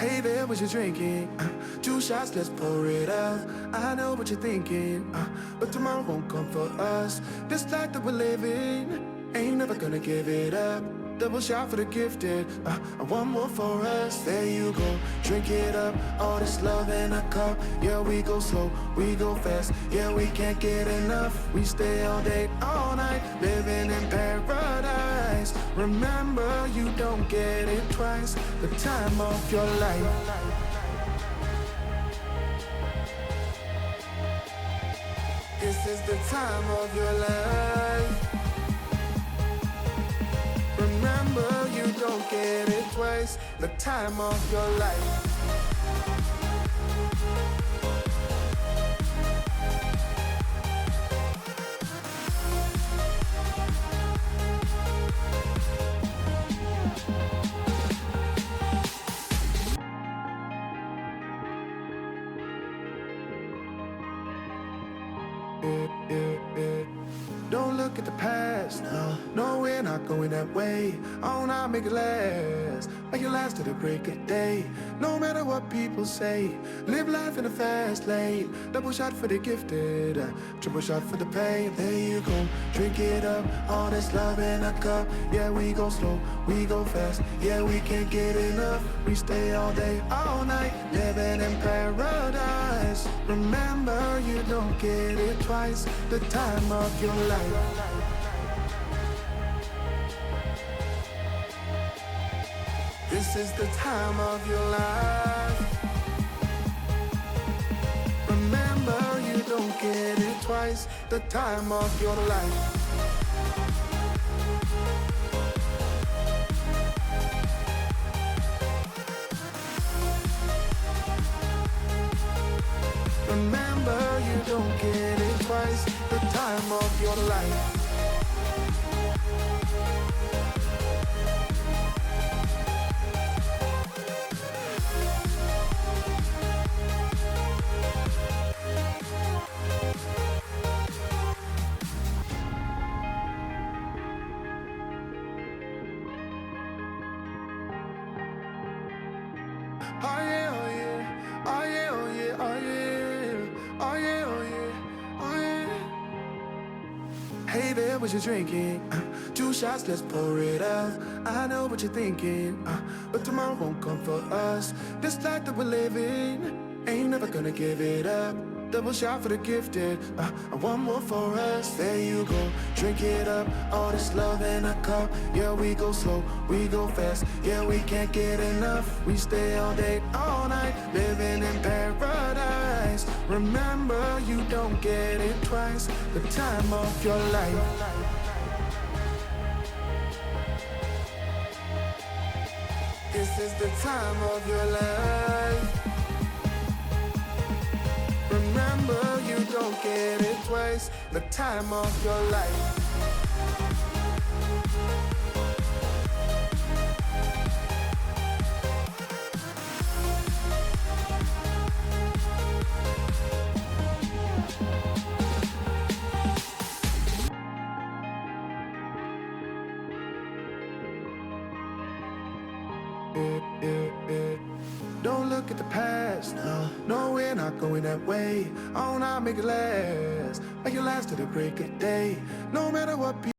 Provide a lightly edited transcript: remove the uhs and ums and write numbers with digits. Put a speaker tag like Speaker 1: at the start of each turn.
Speaker 1: Hey there, what you drinking? Two shots, let's pour it out. I know what you're thinking, but tomorrow won't come for us. This life that we're living, ain't never gonna give it up. Double shot for the gifted, and one more for us. There you go, drink it up. All this love in a cup. Yeah, we go slow, we go fast. Yeah, we can't get enough. We stay all day, all night, living in paradise. Remember, you don't get it twice. The time of your life. This is the time of your life. Remember, you don't get it twice. The time of your life. Don't look at the past, no, we're not going that way. Oh, now make it last, make it last to the break of day. No matter what people say, live life in a fast lane. Double shot for the gifted, triple shot for the pain. There you go, drink it up, all this love in a cup. Yeah, we go slow, we go fast. Yeah, we can't get enough. We stay all day, all night, living in paradise. Remember, you don't get it twice. The time of your life. This is the time of your life. Remember, you don't get it twice. The time of your life. Remember, you don't get it twice. The time of your life. Oh yeah, oh yeah, oh yeah, oh yeah, oh yeah, oh yeah, oh yeah, oh yeah. Hey there, what you drinking? Two shots, let's pour it out. I know what you're thinking, but tomorrow won't come for us. This life that we're living, ain't never gonna give it up. Double shot for the gifted, and one more for us. There you go, drink it up. All this love in a cup. Yeah, we go slow, we go fast. Yeah, we can't get enough. We stay all day, all night, living in paradise. Remember, you don't get it twice. The time of your life. This is the time of your life. Remember, you don't get it twice. The time of your life. Don't look at the past, no, we're not going that way. Oh, now make it last to the break of day. No matter what people